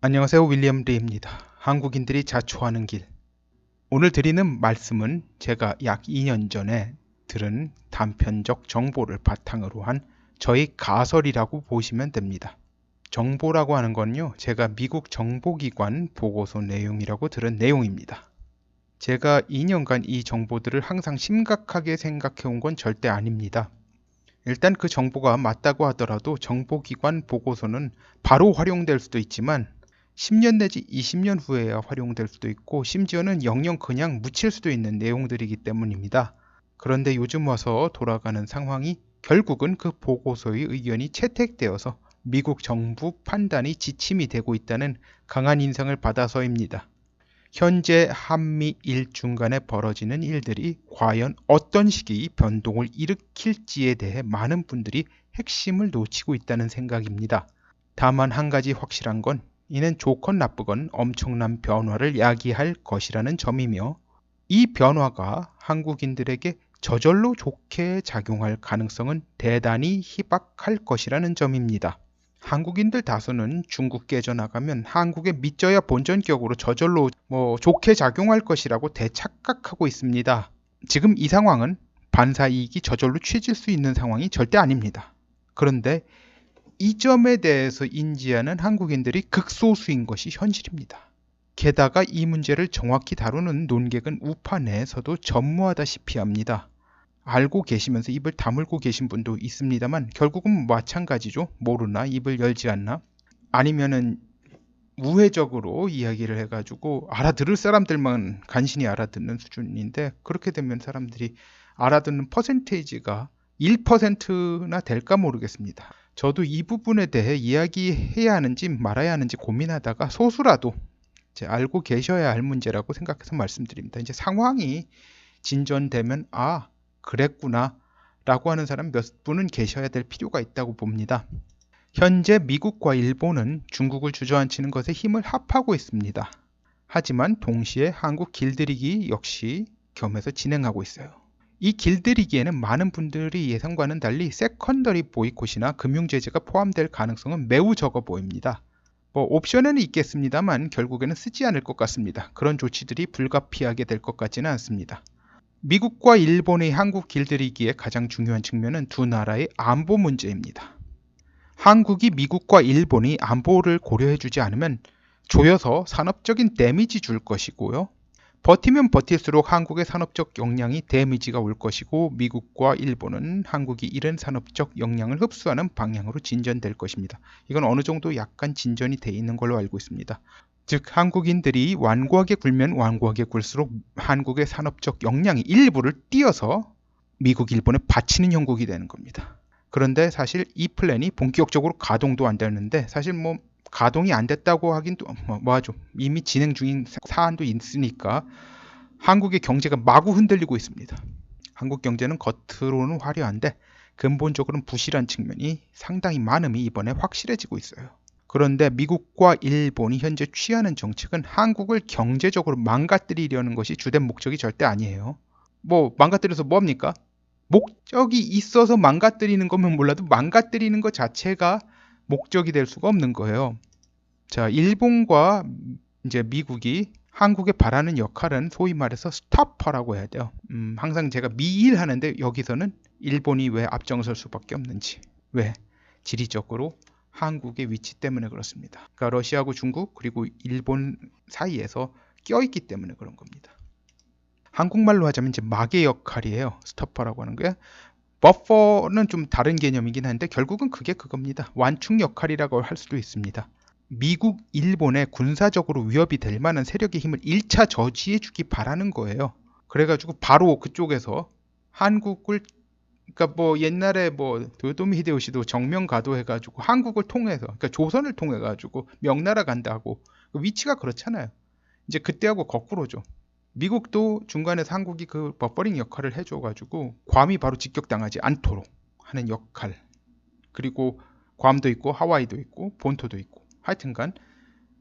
안녕하세요. 윌리엄 리입니다. 한국인들이 자초하는 길. 오늘 드리는 말씀은 제가 약 2년 전에 들은 단편적 정보를 바탕으로 한 저의 가설이라고 보시면 됩니다. 정보라고 하는 건요, 제가 미국 정보기관 보고서 내용이라고 들은 내용입니다. 제가 2년간 이 정보들을 항상 심각하게 생각해 온 건 절대 아닙니다. 일단 그 정보가 맞다고 하더라도 정보기관 보고서는 바로 활용될 수도 있지만 10년 내지 20년 후에야 활용될 수도 있고 심지어는 영영 그냥 묻힐 수도 있는 내용들이기 때문입니다. 그런데 요즘 와서 돌아가는 상황이 결국은 그 보고서의 의견이 채택되어서 미국 정부 판단이 지침이 되고 있다는 강한 인상을 받아서입니다. 현재 한미일 중간에 벌어지는 일들이 과연 어떤 시기의 변동을 일으킬지에 대해 많은 분들이 핵심을 놓치고 있다는 생각입니다. 다만 한 가지 확실한 건 이는 좋건 나쁘건 엄청난 변화를 야기할 것이라는 점이며 이 변화가 한국인들에게 저절로 좋게 작용할 가능성은 대단히 희박할 것이라는 점입니다. 한국인들 다수는 중국 깨져나가면 한국에 믿져야 본전격으로 저절로 좋게 작용할 것이라고 대착각하고 있습니다. 지금 이 상황은 반사이익이 저절로 취해질 수 있는 상황이 절대 아닙니다. 그런데 이 점에 대해서 인지하는 한국인들이 극소수인 것이 현실입니다. 게다가 이 문제를 정확히 다루는 논객은 우파 내에서도 전무하다시피 합니다. 알고 계시면서 입을 다물고 계신 분도 있습니다만 결국은 마찬가지죠. 모르나 입을 열지 않나 아니면은 우회적으로 이야기를 해가지고 알아들을 사람들만 간신히 알아듣는 수준인데 그렇게 되면 사람들이 알아듣는 퍼센테이지가 1%나 될까 모르겠습니다. 저도 이 부분에 대해 이야기해야 하는지 말아야 하는지 고민하다가 소수라도 이제 알고 계셔야 할 문제라고 생각해서 말씀드립니다. 이제 상황이 진전되면 그랬구나 라고 하는 사람 몇 분은 계셔야 될 필요가 있다고 봅니다. 현재 미국과 일본은 중국을 주저앉히는 것에 힘을 합하고 있습니다. 하지만 동시에 한국 길들이기 역시 겸해서 진행하고 있어요. 이 길들이기에는 많은 분들이 예상과는 달리 세컨더리 보이콧이나 금융제재가 포함될 가능성은 매우 적어 보입니다. 옵션에는 있겠습니다만 결국에는 쓰지 않을 것 같습니다. 그런 조치들이 불가피하게 될 것 같지는 않습니다. 미국과 일본의 한국 길들이기의 가장 중요한 측면은 두 나라의 안보 문제입니다. 한국이 미국과 일본이 안보를 고려해주지 않으면 조여서 산업적인 데미지 줄 것이고요. 버티면 버틸수록 한국의 산업적 역량이 데미지가 올 것이고 미국과 일본은 한국이 잃은 산업적 역량을 흡수하는 방향으로 진전될 것입니다. 이건 어느 정도 약간 진전이 돼 있는 걸로 알고 있습니다. 즉 한국인들이 완고하게 굴면 완고하게 굴수록 한국의 산업적 역량이 일부를 띄어서 미국, 일본에 바치는 형국이 되는 겁니다. 그런데 사실 이 플랜이 본격적으로 가동도 안 되는데 사실 가동이 안 됐다고 하긴 또 뭐하죠. 이미 진행 중인 사안도 있으니까 한국의 경제가 마구 흔들리고 있습니다. 한국 경제는 겉으로는 화려한데 근본적으로는 부실한 측면이 상당히 많음이 이번에 확실해지고 있어요. 그런데 미국과 일본이 현재 취하는 정책은 한국을 경제적으로 망가뜨리려는 것이 주된 목적이 절대 아니에요. 망가뜨려서 뭐합니까? 목적이 있어서 망가뜨리는 거면 몰라도 망가뜨리는 것 자체가 목적이 될 수가 없는 거예요. 자, 일본과 이제 미국이 한국에 바라는 역할은 소위 말해서 스토퍼라고 해야 돼요. 항상 제가 미일 하는데 여기서는 일본이 왜 앞장설 수밖에 없는지. 왜? 지리적으로 한국의 위치 때문에 그렇습니다. 그러니까 러시아하고 중국 그리고 일본 사이에서 껴있기 때문에 그런 겁니다. 한국말로 하자면 이제 막의 역할이에요. 스토퍼라고 하는 게. 버퍼는 좀 다른 개념이긴 한데 결국은 그게 그겁니다. 완충 역할이라고 할 수도 있습니다. 미국, 일본에 군사적으로 위협이 될 만한 세력의 힘을 1차 저지해 주기 바라는 거예요. 그래가지고 바로 그쪽에서 한국을 그러니까 옛날에 도요토미 히데요시도 정명가도 해가지고 한국을 통해서 그러니까 조선을 통해 가지고 명나라 간다고 위치가 그렇잖아요. 이제 그때하고 거꾸로죠. 미국도 중간에서 한국이 그 버퍼링 역할을 해줘가지고 괌이 바로 직격당하지 않도록 하는 역할. 그리고 괌도 있고 하와이도 있고 본토도 있고 하여튼간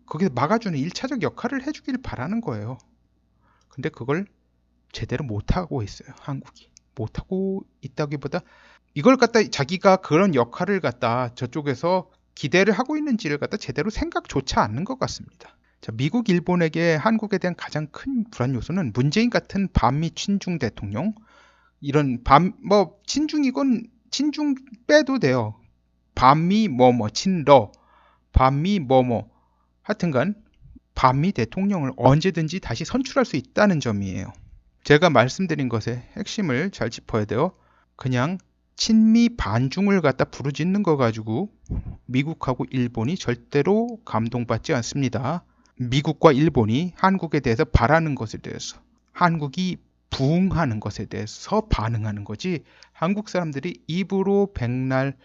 거기서 막아주는 1차적 역할을 해주길 바라는 거예요. 근데 그걸 제대로 못하고 있어요. 한국이. 못하고 있다기보다 이걸 갖다 자기가 그런 역할을 갖다 저쪽에서 기대를 하고 있는지를 갖다 제대로 생각조차 않는 것 같습니다. 자, 미국, 일본에게 한국에 대한 가장 큰 불안 요소는 문재인 같은 반미 친중 대통령, 이런 친중이건 친중 빼도 돼요. 반미 친러, 반미 하여튼간 반미 대통령을 언제든지 다시 선출할 수 있다는 점이에요. 제가 말씀드린 것의 핵심을 잘 짚어야 돼요. 그냥 친미 반중을 갖다 부르짖는 거 가지고 미국하고 일본이 절대로 감동받지 않습니다. 미국과 일본이 한국에 대해서 바라는 것에 대해서, 한국이 부응하는 것에 대해서 반응하는 거지, 한국 사람들이 입으로 백날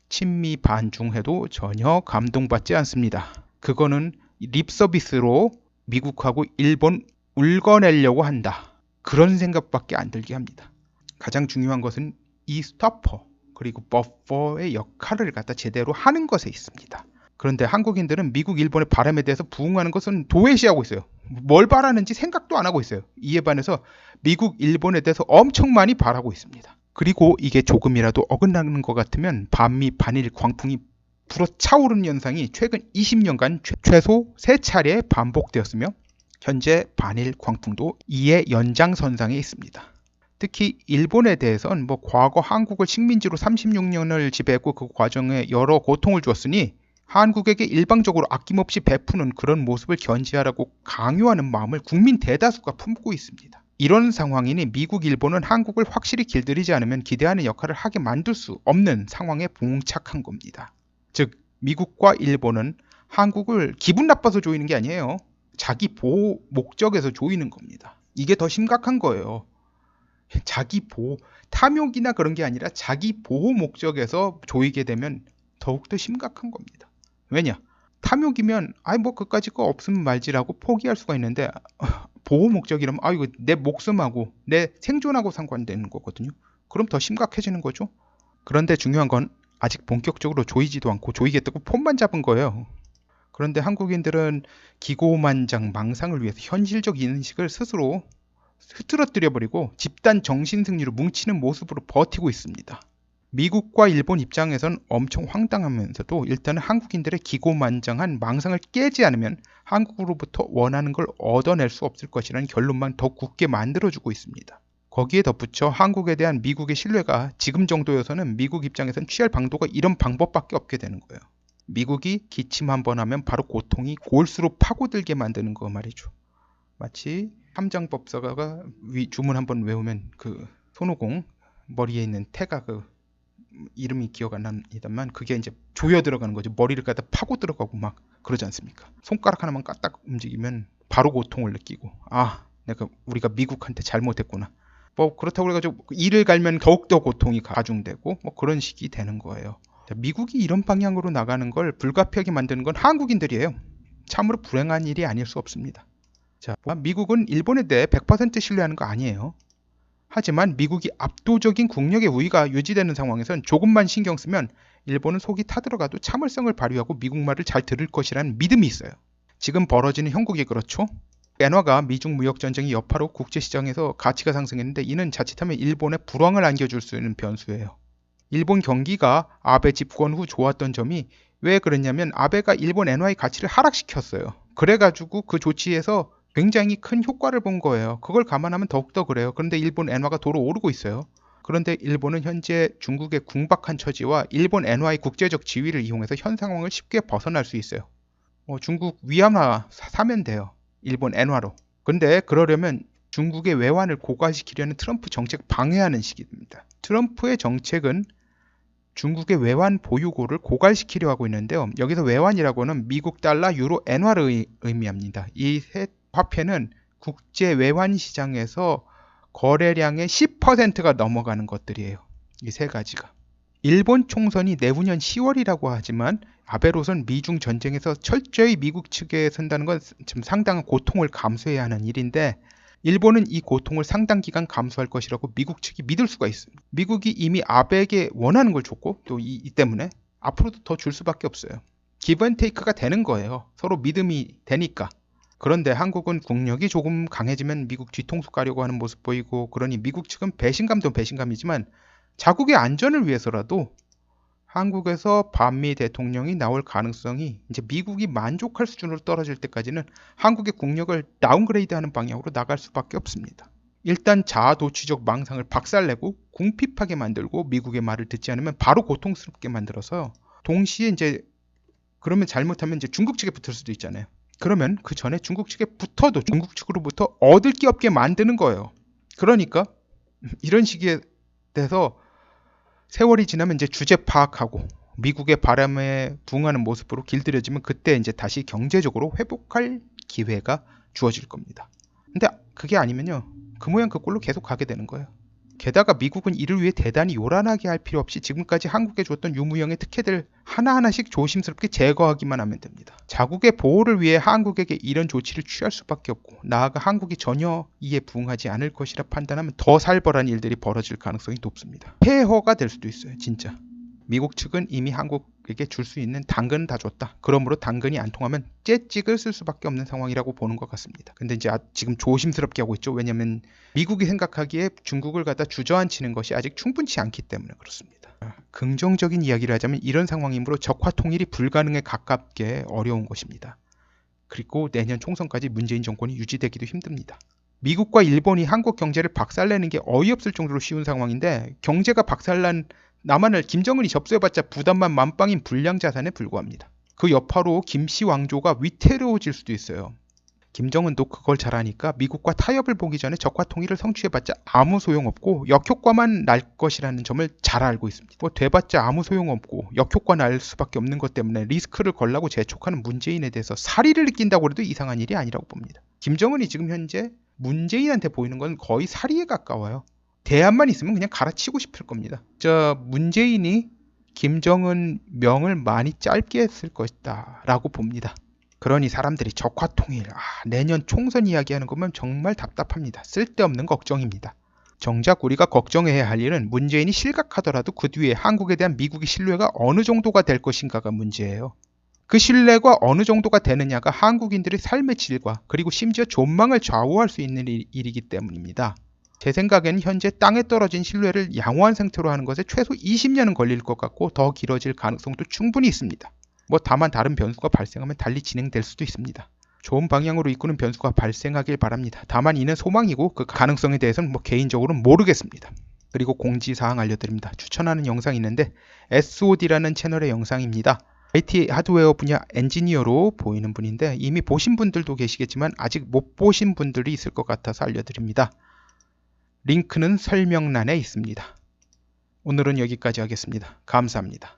친미 반중해도 전혀 감동받지 않습니다. 그거는 립 서비스로 미국하고 일본 울거내려고 한다. 그런 생각밖에 안 들게 합니다. 가장 중요한 것은 이 스토퍼 그리고 버퍼의 역할을 갖다 제대로 하는 것에 있습니다. 그런데 한국인들은 미국, 일본의 바람에 대해서 부응하는 것은 도외시하고 있어요. 뭘 바라는지 생각도 안 하고 있어요. 이에 반해서 미국, 일본에 대해서 엄청 많이 바라고 있습니다. 그리고 이게 조금이라도 어긋나는 것 같으면 반미, 반일 광풍이 불어차오르는 현상이 최근 20년간 최소 3차례 반복되었으며 현재 반일 광풍도 이의 연장선상에 있습니다. 특히 일본에 대해서는 과거 한국을 식민지로 36년을 지배했고 그 과정에 여러 고통을 주었으니 한국에게 일방적으로 아낌없이 베푸는 그런 모습을 견지하라고 강요하는 마음을 국민 대다수가 품고 있습니다. 이런 상황이니 미국, 일본은 한국을 확실히 길들이지 않으면 기대하는 역할을 하게 만들 수 없는 상황에 봉착한 겁니다. 즉 미국과 일본은 한국을 기분 나빠서 조이는 게 아니에요. 자기 보호 목적에서 조이는 겁니다. 이게 더 심각한 거예요. 자기 보호, 탐욕이나 그런 게 아니라 자기 보호 목적에서 조이게 되면 더욱더 심각한 겁니다. 왜냐? 탐욕이면 그까짓 거 없으면 말지라고 포기할 수가 있는데 보호 목적이라면 이거 내 목숨하고 내 생존하고 상관되는 거거든요. 그럼 더 심각해지는 거죠. 그런데 중요한 건 아직 본격적으로 조이지도 않고 조이겠다고 폰만 잡은 거예요. 그런데 한국인들은 기고만장 망상을 위해서 현실적 인식을 스스로 흐트러뜨려버리고 집단 정신승리로 뭉치는 모습으로 버티고 있습니다. 미국과 일본 입장에선 엄청 황당하면서도 일단은 한국인들의 기고만장한 망상을 깨지 않으면 한국으로부터 원하는 걸 얻어낼 수 없을 것이라는 결론만 더 굳게 만들어주고 있습니다. 거기에 덧붙여 한국에 대한 미국의 신뢰가 지금 정도여서는 미국 입장에선 취할 방도가 이런 방법밖에 없게 되는 거예요. 미국이 기침 한번 하면 바로 고통이 골수로 파고들게 만드는 거 말이죠. 마치 함장법사가 주문 한번 외우면 그 손오공 머리에 있는 태가 이름이 기억 안 납니다만 그게 이제 조여 들어가는 거죠. 머리를 갖다 파고 들어가고 막 그러지 않습니까? 손가락 하나만 까딱 움직이면 바로 고통을 느끼고 우리가 미국한테 잘못했구나. 그렇다고 해가지고 이를 갈면 더욱더 고통이 가중되고 그런 식이 되는 거예요. 미국이 이런 방향으로 나가는 걸 불가피하게 만드는 건 한국인들이에요. 참으로 불행한 일이 아닐 수 없습니다. 자, 미국은 일본에 대해 100% 신뢰하는 거 아니에요. 하지만 미국이 압도적인 국력의 우위가 유지되는 상황에선 조금만 신경 쓰면 일본은 속이 타들어가도 참을성을 발휘하고 미국 말을 잘 들을 것이라는 믿음이 있어요. 지금 벌어지는 형국이 그렇죠. 엔화가 미중 무역전쟁의 여파로 국제시장에서 가치가 상승했는데 이는 자칫하면 일본에 불황을 안겨줄 수 있는 변수예요. 일본 경기가 아베 집권 후 좋았던 점이 왜 그랬냐면 아베가 일본 엔화의 가치를 하락시켰어요. 그래가지고 그 조치에서 굉장히 큰 효과를 본 거예요. 그걸 감안하면 더욱더 그래요. 그런데 일본 엔화가 도로 오르고 있어요. 그런데 일본은 현재 중국의 궁박한 처지와 일본 엔화의 국제적 지위를 이용해서 현 상황을 쉽게 벗어날 수 있어요. 중국 위안화 사면 돼요. 일본 엔화로. 근데 그러려면 중국의 외환을 고갈시키려는 트럼프 정책 방해하는 시기입니다. 트럼프의 정책은 중국의 외환 보유고를 고갈시키려 하고 있는데요. 여기서 외환이라고는 미국 달러, 유로, 엔화를 의미합니다. 이 세 화폐는 국제 외환 시장에서 거래량의 10%가 넘어가는 것들이에요. 이 세 가지가. 일본 총선이 내후년 10월이라고 하지만 아베로선 미중 전쟁에서 철저히 미국 측에 선다는 건 좀 상당한 고통을 감수해야 하는 일인데 일본은 이 고통을 상당 기간 감수할 것이라고 미국 측이 믿을 수가 있습니다. 미국이 이미 아베에게 원하는 걸 줬고 또 이 때문에 앞으로도 더 줄 수밖에 없어요. 기브앤테이크가 되는 거예요. 서로 믿음이 되니까. 그런데 한국은 국력이 조금 강해지면 미국 뒤통수 까려고 하는 모습 보이고 그러니 미국 측은 배신감도 배신감이지만 자국의 안전을 위해서라도 한국에서 반미 대통령이 나올 가능성이 이제 미국이 만족할 수준으로 떨어질 때까지는 한국의 국력을 다운그레이드하는 방향으로 나갈 수밖에 없습니다. 일단 자아도취적 망상을 박살내고 궁핍하게 만들고 미국의 말을 듣지 않으면 바로 고통스럽게 만들어서 동시에 이제 그러면 잘못하면 이제 중국 측에 붙을 수도 있잖아요. 그러면 그 전에 중국 측에 붙어도 중국 측으로부터 얻을 게 없게 만드는 거예요. 그러니까 이런 시기에 돼서 세월이 지나면 이제 주제 파악하고 미국의 바람에 부응하는 모습으로 길들여지면 그때 이제 다시 경제적으로 회복할 기회가 주어질 겁니다. 근데 그게 아니면요, 그 모양 그 꼴로 계속 가게 되는 거예요. 게다가 미국은 이를 위해 대단히 요란하게 할 필요 없이 지금까지 한국에 줬던 유무형의 특혜들 하나하나씩 조심스럽게 제거하기만 하면 됩니다. 자국의 보호를 위해 한국에게 이런 조치를 취할 수밖에 없고 나아가 한국이 전혀 이에 부응하지 않을 것이라 판단하면 더 살벌한 일들이 벌어질 가능성이 높습니다. 폐허가 될 수도 있어요. 진짜. 미국 측은 이미 한국에게 줄 수 있는 당근은 다 줬다. 그러므로 당근이 안 통하면 째찍을 쓸 수밖에 없는 상황이라고 보는 것 같습니다. 근데 이제 지금 조심스럽게 하고 있죠. 왜냐하면 미국이 생각하기에 중국을 갖다 주저앉히는 것이 아직 충분치 않기 때문에 그렇습니다. 긍정적인 이야기를 하자면 이런 상황이므로 적화 통일이 불가능에 가깝게 어려운 것입니다. 그리고 내년 총선까지 문재인 정권이 유지되기도 힘듭니다. 미국과 일본이 한국 경제를 박살내는 게 어이없을 정도로 쉬운 상황인데 경제가 박살난 남한을 김정은이 접수해봤자 부담만 만빵인 불량자산에 불과합니다. 그 여파로 김씨 왕조가 위태로워질 수도 있어요. 김정은도 그걸 잘 아니까 미국과 타협을 보기 전에 적화 통일을 성취해봤자 아무 소용없고 역효과만 날 것이라는 점을 잘 알고 있습니다. 뭐 돼봤자 아무 소용없고 역효과 날 수밖에 없는 것 때문에 리스크를 걸라고 재촉하는 문재인에 대해서 사리를 느낀다고 해도 이상한 일이 아니라고 봅니다. 김정은이 지금 현재 문재인한테 보이는 건 거의 사리에 가까워요. 대안만 있으면 그냥 갈아치고 싶을 겁니다. 문재인이 김정은 명을 많이 짧게 했을 것이다 라고 봅니다. 그러니 사람들이 적화통일, 내년 총선 이야기하는 것만 정말 답답합니다. 쓸데없는 걱정입니다. 정작 우리가 걱정해야 할 일은 문재인이 실각하더라도 그 뒤에 한국에 대한 미국의 신뢰가 어느 정도가 될 것인가가 문제예요. 그 신뢰가 어느 정도가 되느냐가 한국인들의 삶의 질과 그리고 심지어 존망을 좌우할 수 있는 일이기 때문입니다. 제 생각에는 현재 땅에 떨어진 신뢰를 양호한 상태로 하는 것에 최소 20년은 걸릴 것 같고 더 길어질 가능성도 충분히 있습니다. 다만 다른 변수가 발생하면 달리 진행될 수도 있습니다. 좋은 방향으로 이끄는 변수가 발생하길 바랍니다. 다만 이는 소망이고 그 가능성에 대해서는 개인적으로는 모르겠습니다. 그리고 공지사항 알려드립니다. 추천하는 영상이 있는데 SOD라는 채널의 영상입니다. IT 하드웨어 분야 엔지니어로 보이는 분인데 이미 보신 분들도 계시겠지만 아직 못 보신 분들이 있을 것 같아서 알려드립니다. 링크는 설명란에 있습니다. 오늘은 여기까지 하겠습니다. 감사합니다.